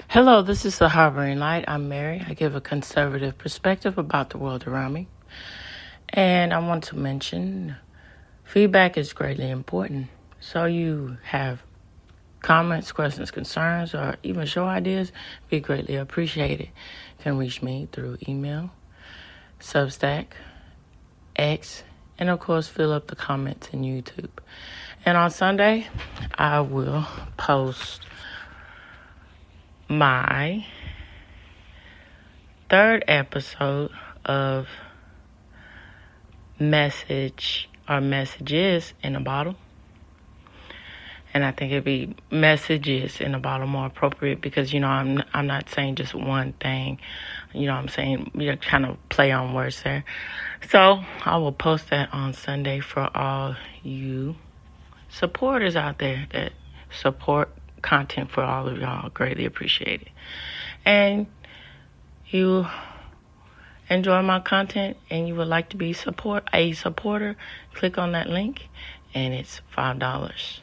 Hello, this is the Harboring Light. I'm Mary. I give a conservative perspective about the world around me. And I want to mention feedback is greatly important. So you have comments, questions, concerns, or even show ideas, be greatly appreciated. You can reach me through email, Substack, X, and of course fill up the comments in YouTube. And on Sunday, I will post my third episode of Messages in a Bottle. And I think it'd be Messages in a Bottle more appropriate because, I'm not saying just one thing. I'm saying, kind of play on words there. So I will post that on Sunday for all you supporters out there that support content for all of y'all. Greatly appreciate it. And you enjoy my content and you would like to be a supporter, click on that link and it's $5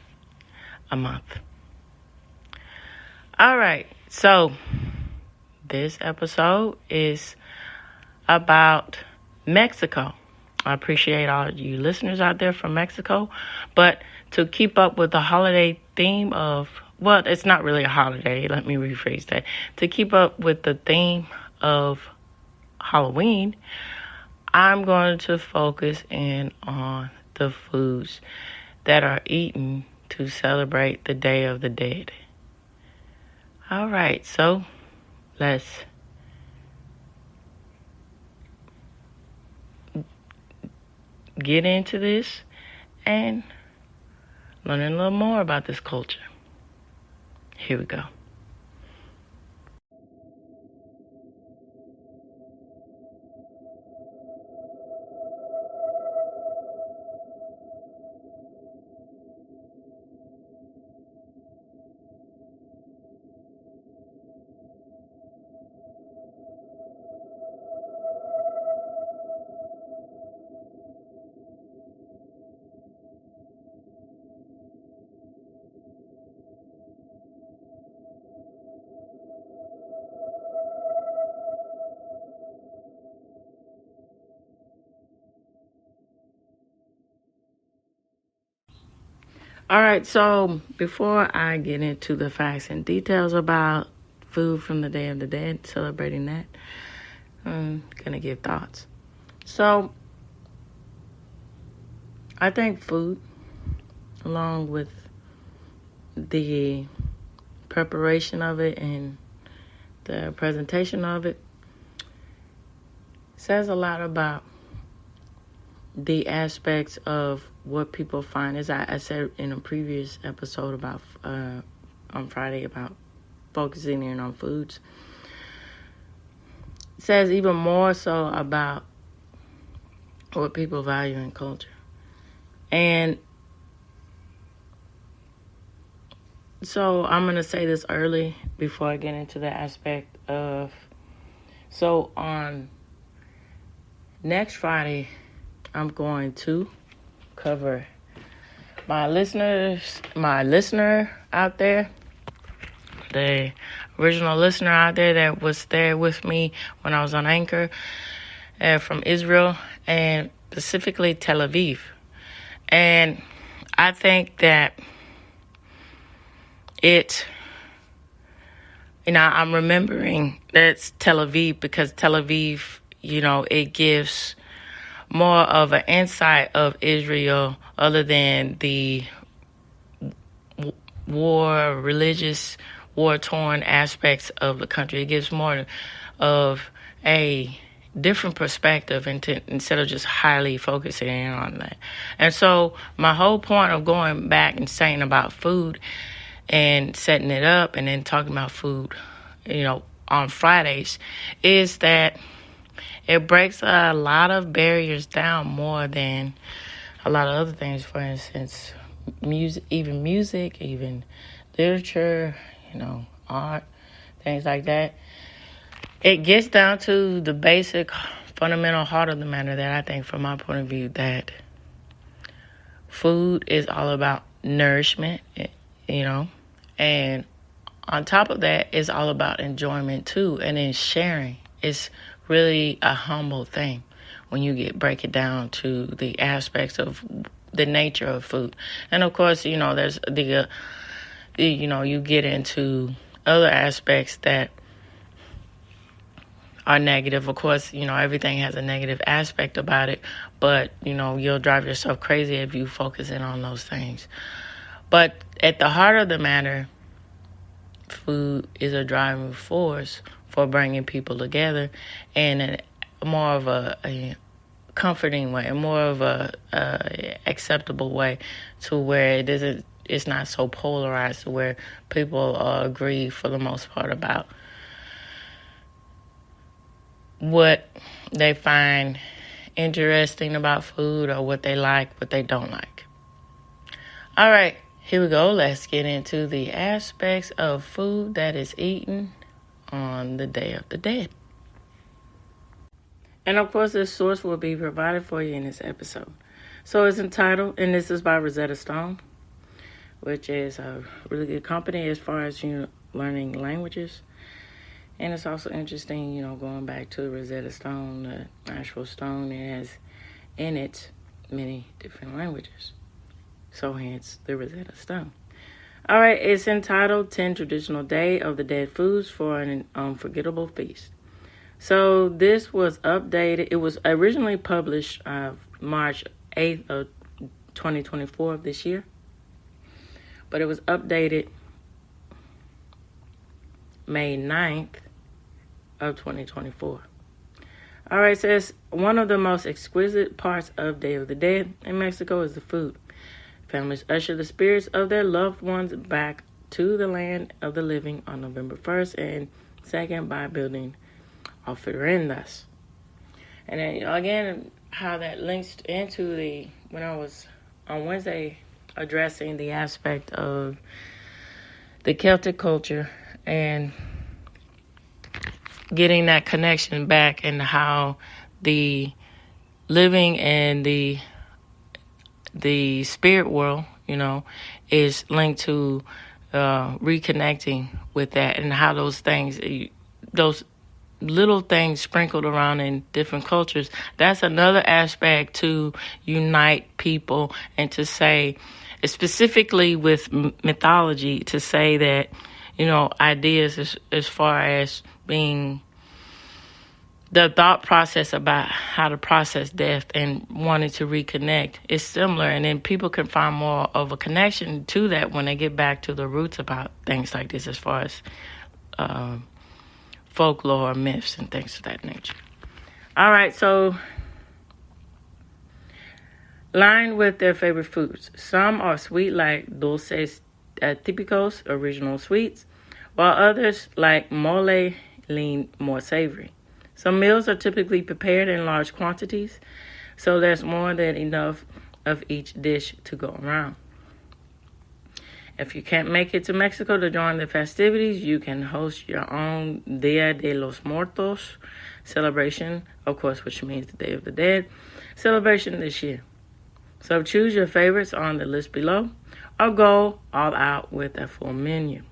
a month. All right, so this episode is about Mexico. I appreciate all of you listeners out there from Mexico, but to keep up with the holiday theme of, well, it's not really a holiday, let me rephrase that. To keep up with the theme of Halloween, I'm going to focus in on the foods that are eaten to celebrate the Day of the Dead. All right, so let's get into this and learn a little more about this culture. Here we go. All right, so before I get into the facts and details about food from the Day of the Dead, celebrating that, I'm going to give thoughts. So, I think food, along with the preparation of it and the presentation of it, says a lot about the aspects of what people find. As I said in a previous episode about on Friday about focusing in on foods, it says even more so about what people value in culture. And so I'm going to say this early before I get into the aspect of, so on next Friday, I'm going to cover my listener out there, the original listener out there that was there with me when I was on Anchor, from Israel and specifically Tel Aviv. And I think that I'm remembering that's Tel Aviv because Tel Aviv, it gives more of an insight of Israel other than the religious, war-torn aspects of the country. It gives more of a different perspective instead of just highly focusing in on that. And so my whole point of going back and saying about food and setting it up and then talking about food, on Fridays is that it breaks a lot of barriers down more than a lot of other things. For instance, music, even literature, art, things like that. It gets down to the basic, fundamental heart of the matter that I think, from my point of view, that food is all about nourishment, and on top of that, it's all about enjoyment too, and then sharing. It's really a humble thing when you break it down to the aspects of the nature of food. And of course, there's you get into other aspects that are negative. Of course, everything has a negative aspect about it, but, you'll drive yourself crazy if you focus in on those things. But at the heart of the matter, food is a driving force for bringing people together in more of a comforting way, more of a acceptable way, to where it's not so polarized, to where people agree for the most part about what they find interesting about food, or what they like, what they don't like. All right, here we go. Let's get into the aspects of food that is eaten on the Day of the Dead. And of course, this source will be provided for you in this episode. So it's entitled, and this is by Rosetta Stone, which is a really good company as far as learning languages. And it's also interesting, going back to Rosetta Stone, the actual stone, it has in it many different languages. So hence the Rosetta Stone. All right, it's entitled 10 Traditional Day of the Dead Foods for an Unforgettable Feast. So this was updated. It was originally published March 8th of 2024 of this year. But it was updated May 9th of 2024. All right, it says, one of the most exquisite parts of Day of the Dead in Mexico is the food. Families usher the spirits of their loved ones back to the land of the living on November 1st and 2nd by building ofrendas. And then, again, how that links into when I was on Wednesday addressing the aspect of the Celtic culture and getting that connection back, and how the living and the spirit world, is linked to reconnecting with that, and how those little things sprinkled around in different cultures, that's another aspect to unite people, and to say, specifically with mythology, to say that, ideas as far as being the thought process about how to process death and wanting to reconnect is similar. And then people can find more of a connection to that when they get back to the roots about things like this, as far as folklore, myths, and things of that nature. All right, so lined with their favorite foods. Some are sweet, like dulces típicos, original sweets, while others, like mole, lean more savory. Some meals are typically prepared in large quantities, so there's more than enough of each dish to go around. If you can't make it to Mexico to join the festivities, you can host your own Dia de los Muertos celebration, of course, which means the Day of the Dead celebration this year. So choose your favorites on the list below, or go all out with a full menu.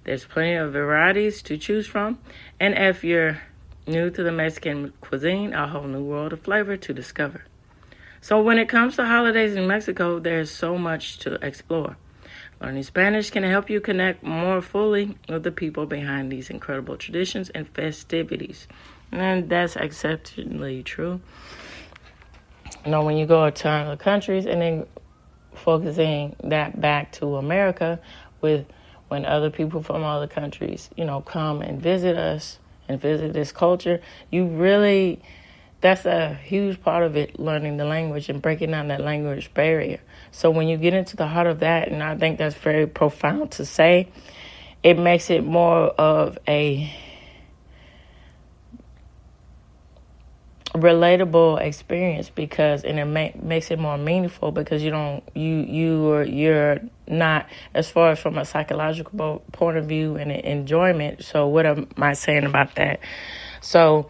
There's plenty of varieties to choose from, and if you're new to the Mexican cuisine, a whole new world of flavor to discover. So when it comes to holidays in Mexico, there's so much to explore. Learning Spanish can help you connect more fully with the people behind these incredible traditions and festivities. And that's exceptionally true. When you go to other countries, and then focusing that back to America, with when other people from other countries, come and visit us and visit this culture, that's a huge part of it, learning the language and breaking down that language barrier. So when you get into the heart of that, and I think that's very profound to say, it makes it more of a relatable experience, because and it makes it more meaningful, because you're not, as far as from a psychological point of view and enjoyment. So what am I saying about that? So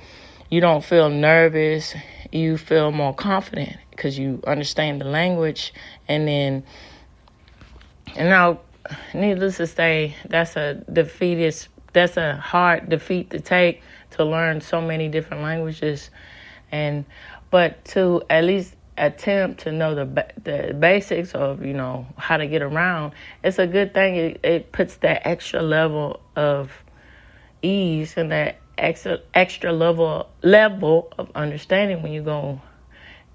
you don't feel nervous, you feel more confident because you understand the language. And now needless to say, that's a hard defeat to take, to learn so many different languages, but to at least attempt to know the basics of how to get around. It's a good thing. It puts that extra level of ease and that extra level of understanding when you go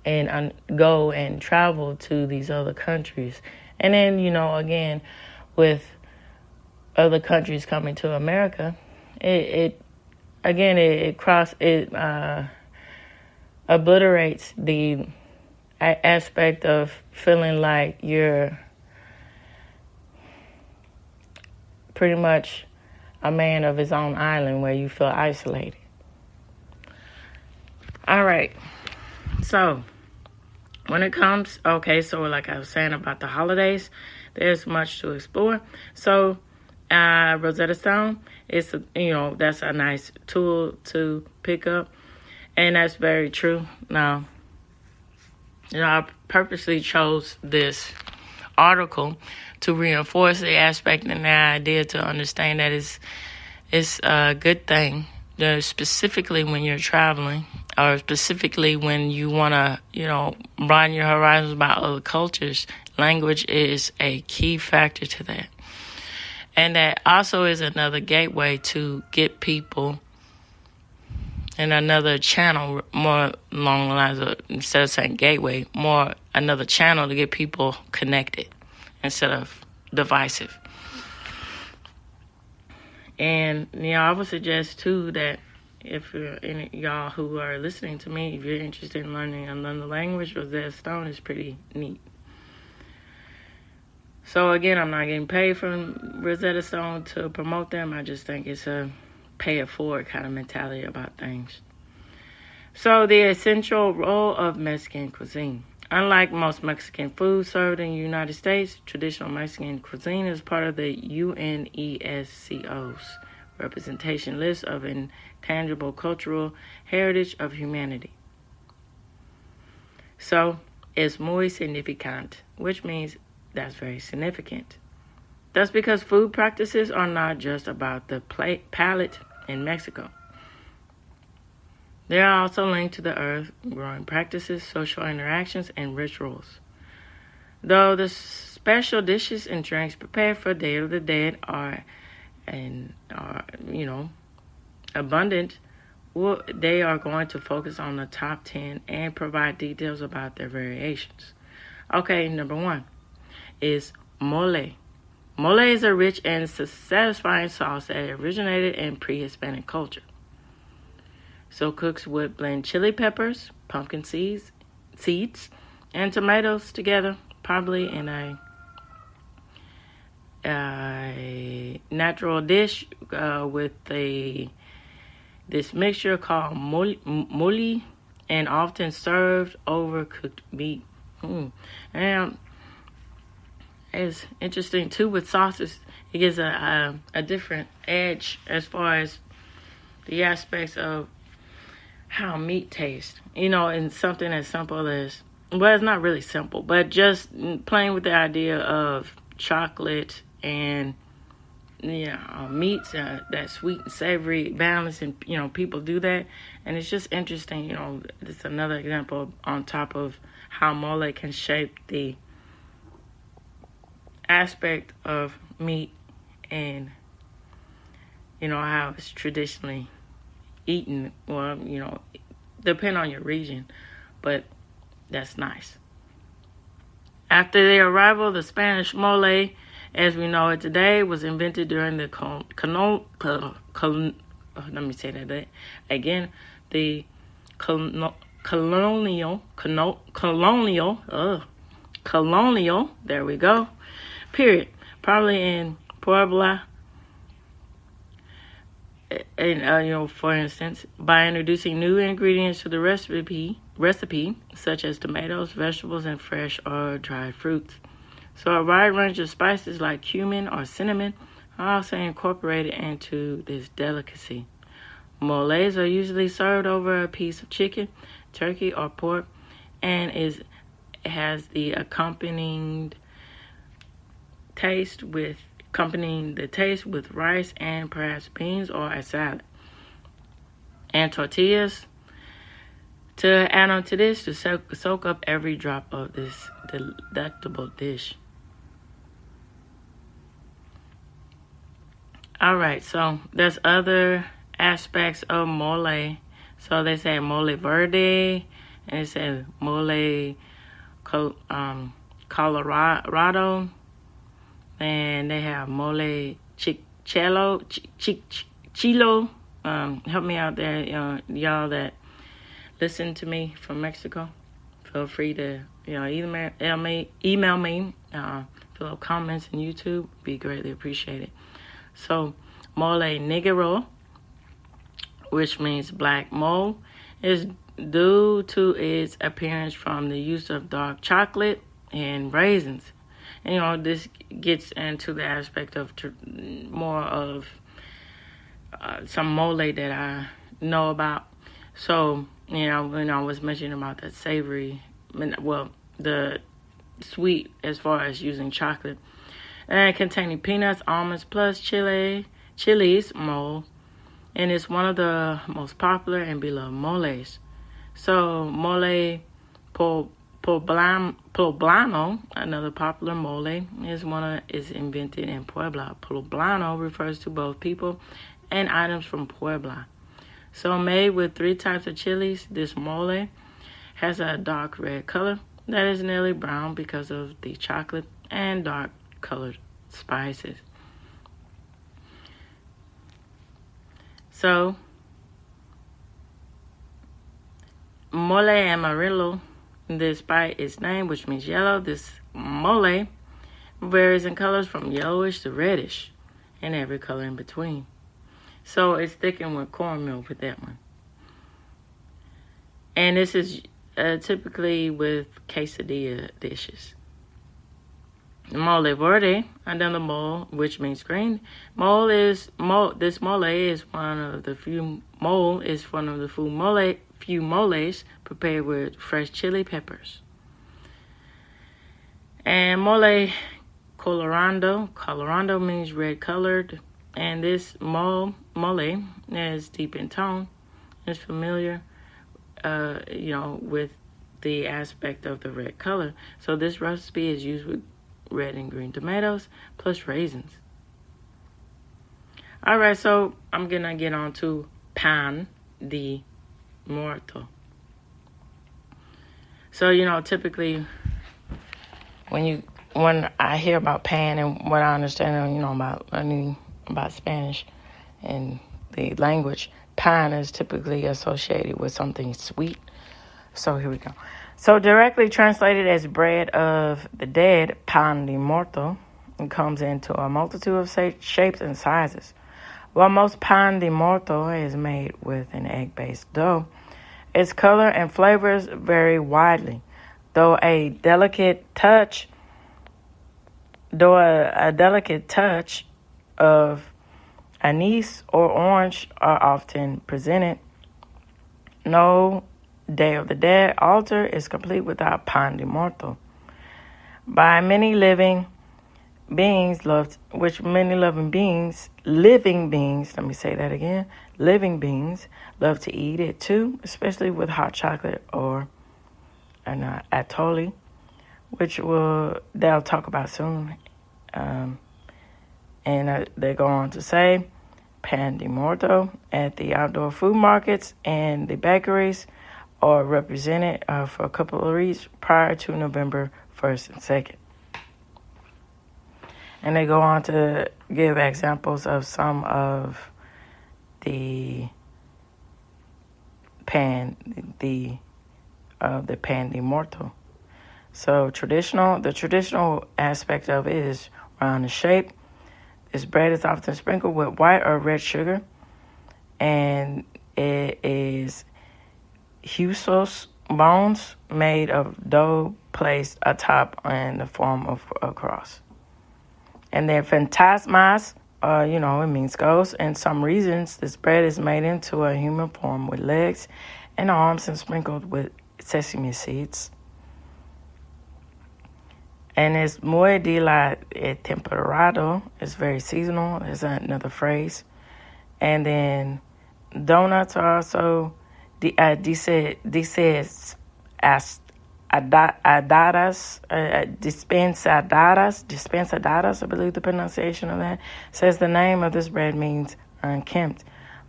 and travel to these other countries. And then again, with other countries coming to America, it obliterates the aspect of feeling like you're pretty much a man of his own island, where you feel isolated. All right. So when it comes, so like I was saying about the holidays, there's much to explore. So Rosetta Stone is, that's a nice tool to pick up. And that's very true. Now, I purposely chose this article to reinforce the aspect and the idea to understand that it's a good thing, specifically when you're traveling, or specifically when you want to, broaden your horizons about other cultures. Language is a key factor to that. And that also is another gateway to get people, and another channel, more along the lines of, instead of saying gateway, more another channel to get people connected instead of divisive. And, I would suggest, too, that if y'all who are listening to me, if you're interested in learning another language, Rosetta Stone is pretty neat. So, again, I'm not getting paid from Rosetta Stone to promote them. I just think it's a pay it forward kind of mentality about things. So, the essential role of Mexican cuisine. Unlike most Mexican food served in the United States, traditional Mexican cuisine is part of the UNESCO's representation list of intangible cultural heritage of humanity. So, es muy significante, which means that's very significant. That's because food practices are not just about the palate in Mexico. They are also linked to the earth, growing practices, social interactions, and rituals. Though the special dishes and drinks prepared for Day of the Dead are abundant, they are going to focus on the top 10 and provide details about their variations. Okay, number 1 is mole. Mole is a rich and satisfying sauce that originated in pre-Hispanic culture. So cooks would blend chili peppers, pumpkin seeds, and tomatoes together, probably in a natural dish with this mixture called mole, and often served over cooked meat. And it's interesting too with sauces. It gives a different edge as far as the aspects of how meat tastes. And something as simple as, well, it's not really simple, but just playing with the idea of chocolate and meats, that sweet and savory balance, and people do that, and it's just interesting. It's another example on top of how mole can shape the aspect of meat and how it's traditionally eaten. Well, depend on your region, but that's nice. After the arrival, the Spanish mole, as we know it today, was invented during the colonial, there we go, period. Probably in Puebla, and for instance, by introducing new ingredients to the recipe, such as tomatoes, vegetables, and fresh or dried fruits. So a wide range of spices like cumin or cinnamon are also incorporated into this delicacy. Moles are usually served over a piece of chicken, turkey, or pork, and has the accompanying accompanying the taste with rice and perhaps beans or a salad. And tortillas to add on to this to soak up every drop of this delectable dish. All right, so there's other aspects of mole. So they say mole verde, and they say mole Colorado, and they have mole chilo. Help me out there, y'all that listen to me from Mexico. Feel free to email me, fill up comments on YouTube. Be greatly appreciated. So mole negro, which means black mole, is due to its appearance from the use of dark chocolate and raisins. And, this gets into the aspect of more of some mole that I know about. So, when I was mentioning about that savory, the sweet as far as using chocolate, and containing peanuts, almonds, plus chilies mole, and it's one of the most popular and beloved moles. So mole poblano, another popular mole, is invented in Puebla. Poblano refers to both people and items from Puebla. So made with 3 types of chilies, this mole has a dark red color that is nearly brown because of the chocolate and dark colored spices. So, mole amarillo, despite its name, which means yellow, this mole varies in colors from yellowish to reddish and every color in between. So it's thickened with cornmeal with that one. And this is typically with quesadilla dishes. Mole verde, another mole, which means green. This mole is one of the few moles prepared with fresh chili peppers. And mole colorado means red colored, and this mole is deep in tone. It's familiar, with the aspect of the red color. So this recipe is used with red and green tomatoes plus raisins. All right, so I'm gonna get on to pan de muerto. So typically when I hear about pan and what I understand, about learning about Spanish and the language, pan is typically associated with something sweet. So here we go. So directly translated as bread of the dead, pan de muerto, it comes into a multitude of shapes and sizes. While most pan de muerto is made with an egg-based dough, its color and flavors vary widely, though a delicate touch of anise or orange are often presented. No Day of the Dead altar is complete without pan de muerto. By many living beings living beings love to eat it too, especially with hot chocolate or an atole, which they'll talk about soon. And they go on to say, pan de muerto at the outdoor food markets and the bakeries are represented for a couple of weeks prior to November 1st and 2nd. And they go on to give examples of some of the pan de muerto. So the traditional aspect of it is round in shape. This bread is often sprinkled with white or red sugar, and it is huesos bones made of dough placed atop in the form of a cross. And then fantasmas, it means ghosts. In some regions, this bread is made into a human form with legs and arms and sprinkled with sesame seeds. And it's muy de la temporado. It's very seasonal. Is another phrase. And then donuts are also dices dispensadas, I believe the pronunciation of that, says the name of this bread means unkempt.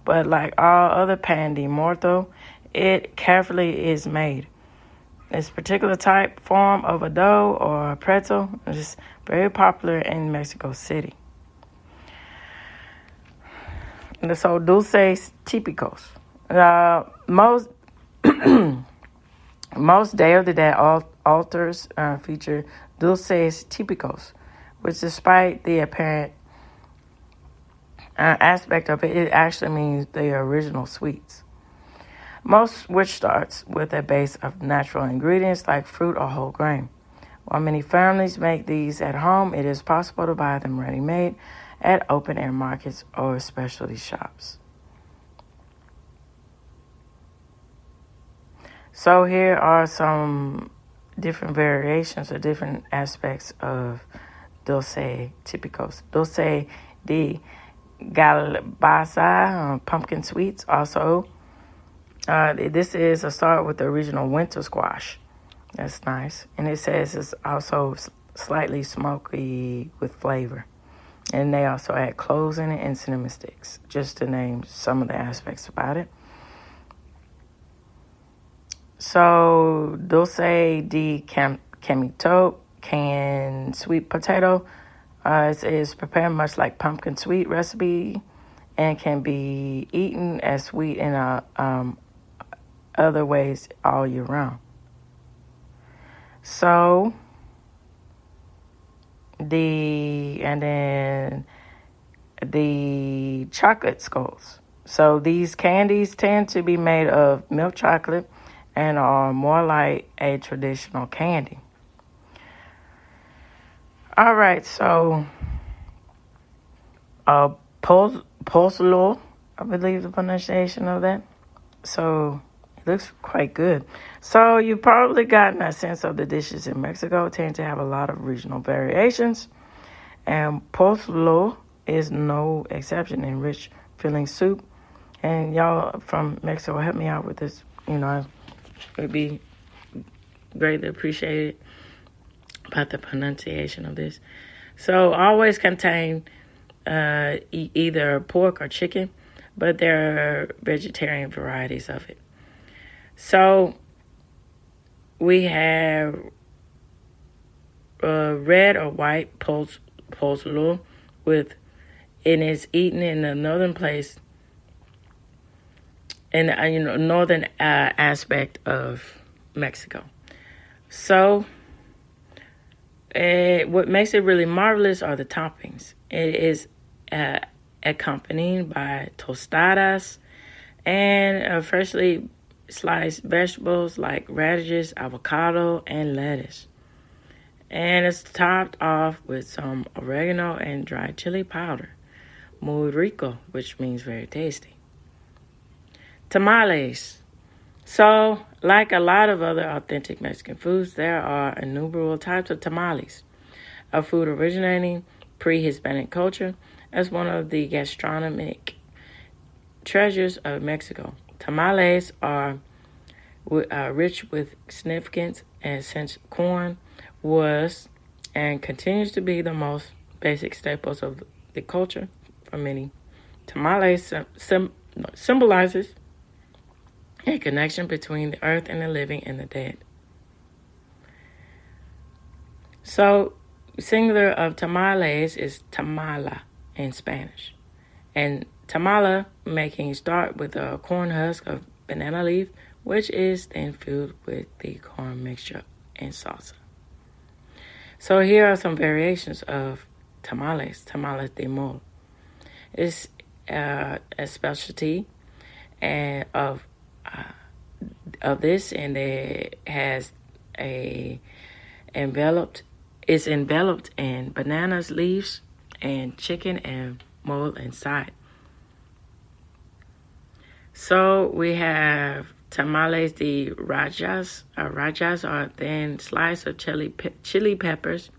But like all other pan de muerto, it carefully is made. This particular type form of a dough or a pretzel is very popular in Mexico City. And so dulces típicos. Most most Day of the Dead altars feature dulces típicos, which despite the apparent aspect of it, it actually means the original sweets. Most which starts with a base of natural ingredients like fruit or whole grain. While many families make these at home, it is possible to buy them ready-made at open-air markets or specialty shops. So here are some different variations or different aspects of dulce típicos. Dulce de calabaza, pumpkin sweets. Also, this is a start with the original winter squash. That's nice. And it says it's also slightly smoky with flavor. And they also add cloves in it and cinnamon sticks, just to name some of the aspects about it. So, dulce de camito, canned sweet potato, is prepared much like pumpkin sweet recipe and can be eaten as sweet in other ways all year round. So, the chocolate skulls. So these candies tend to be made of milk chocolate and are more like a traditional candy. All right, so pozole, I believe the pronunciation of that. So it looks quite good. So you've probably gotten a sense of the dishes in Mexico tend to have a lot of regional variations. And pozole is no exception in rich filling soup. And y'all from Mexico, help me out with this. It would be greatly appreciated about the pronunciation of this. So always contain either pork or chicken, but there are vegetarian varieties of it. So we have red or white pozole and it's eaten in the northern place, in the northern aspect of Mexico. So what makes it really marvelous are the toppings. It is accompanied by tostadas and freshly sliced vegetables like radishes, avocado, and lettuce. And it's topped off with some oregano and dried chili powder. Muy rico, which means very tasty. Tamales. So, like a lot of other authentic Mexican foods, there are innumerable types of tamales, a food originating pre-Hispanic culture as one of the gastronomic treasures of Mexico. Tamales are rich with significance, and since corn was and continues to be the most basic staples of the culture for many, tamales symbolizes a connection between the earth and the living and the dead. So, singular of tamales is tamala in Spanish. And tamala making start with a corn husk of banana leaf, which is then filled with the corn mixture and salsa. So here are some variations of tamales. Tamales de mole. It's a specialty and of this, and it has it's enveloped in bananas, leaves, and chicken and mole inside. So we have tamales de rajas. Rajas are thin slices of chili peppers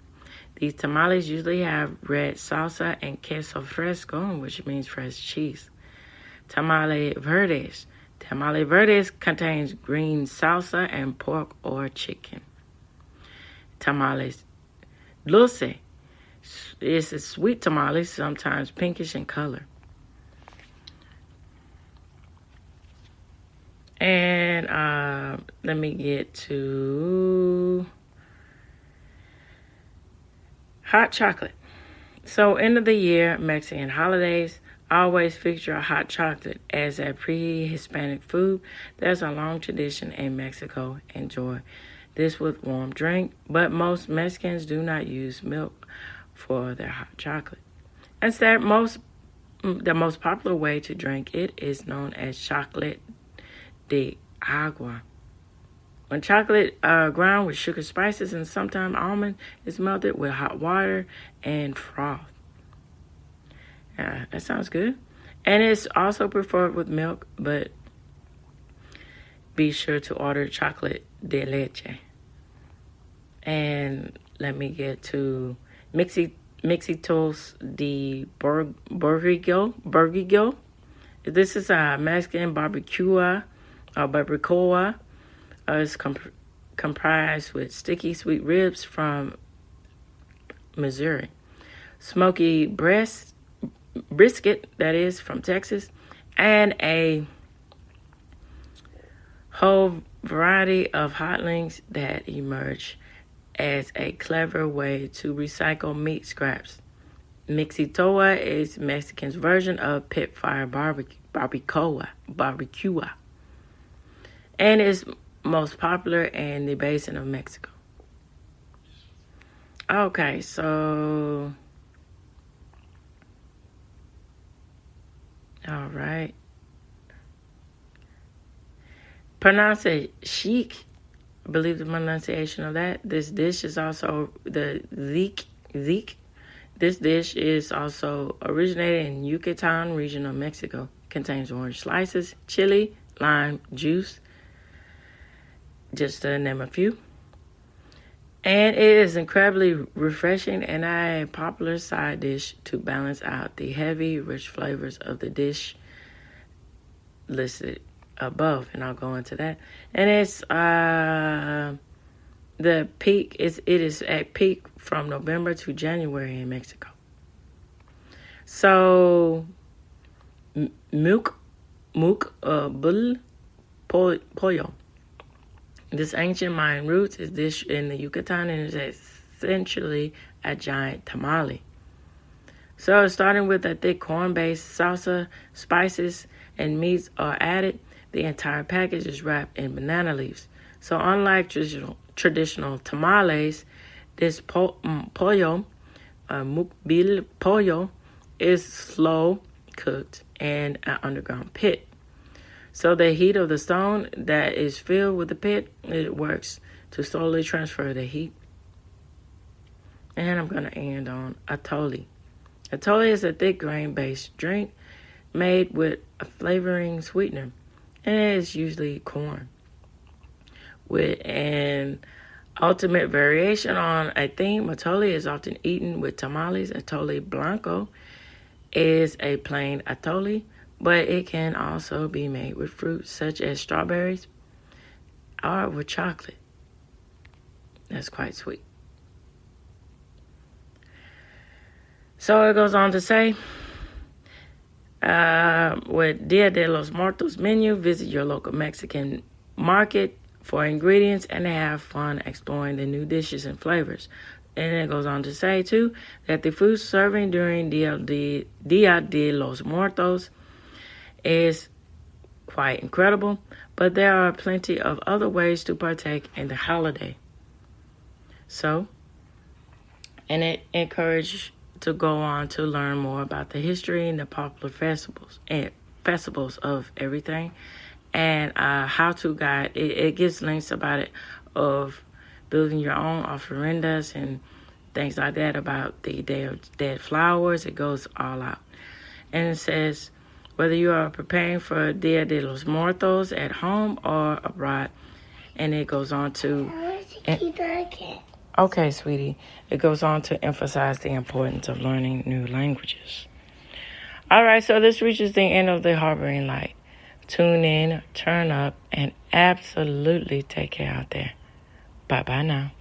These tamales usually have red salsa and queso fresco, which means fresh cheese. Tamale verdes. Tamale verdes contains green salsa and pork or chicken. Tamales dulce is a sweet tamale, sometimes pinkish in color. And let me get to hot chocolate. So, end of the year Mexican holidays always feature a hot chocolate as a pre-Hispanic food. There's a long tradition in Mexico. Enjoy this with warm drink, but most Mexicans do not use milk for their hot chocolate. Instead, the most popular way to drink it is known as chocolate de agua. When chocolate ground with sugar, spices, and sometimes almond is melted with hot water and froth. That sounds good. And it's also preferred with milk, but be sure to order chocolate de leche. And let me get to Mixitos de Borrego. This is a Mexican barbacoa. Is comprised with sticky sweet ribs from Missouri, smoky brisket, that is, from Texas, and a whole variety of hot links that emerge as a clever way to recycle meat scraps. Mixitoa is Mexican's version of pit fire barbacoa, and is most popular in the basin of Mexico. Okay, so all right. Pronounce it chic. I believe the pronunciation of that. This dish is also the zeke. This dish is also originated in Yucatan region of Mexico. Contains orange slices, chili, lime juice, just to name a few. And it is incredibly refreshing and a popular side dish to balance out the heavy, rich flavors of the dish listed above. And I'll go into that. And it's the peak it is at peak from November to January in Mexico. So pollo. This ancient Mayan roots is dish in the Yucatan and is essentially a giant tamale. So starting with a thick corn-based salsa, spices, and meats are added. The entire package is wrapped in banana leaves. So unlike traditional tamales, this pollo, mukbil pollo, is slow cooked in an underground pit. So the heat of the stone that is filled with the pit, it works to slowly transfer the heat. And I'm going to end on atole. Atole is a thick grain-based drink made with a flavoring sweetener, and it is usually corn. With an ultimate variation on a theme, atole is often eaten with tamales. Atole blanco is a plain atole, but it can also be made with fruits such as strawberries or with chocolate. That's quite sweet. So it goes on to say, with Dia de los Muertos menu, visit your local Mexican market for ingredients and have fun exploring the new dishes and flavors. And it goes on to say, too, that the food serving during Dia de los Muertos is quite incredible, but there are plenty of other ways to partake in the holiday. So, and it encourages to go on to learn more about the history and the popular festivals of everything, and how-to guide. It gives links about it of building your own ofrendas and things like that about the Day of Dead Flowers. It goes all out, and it says, whether you are preparing for Dia de los Muertos at home or abroad. And it goes on to... Okay, sweetie. It goes on to emphasize the importance of learning new languages. All right, so this reaches the end of the Harboring Light. Tune in, turn up, and absolutely take care out there. Bye-bye now.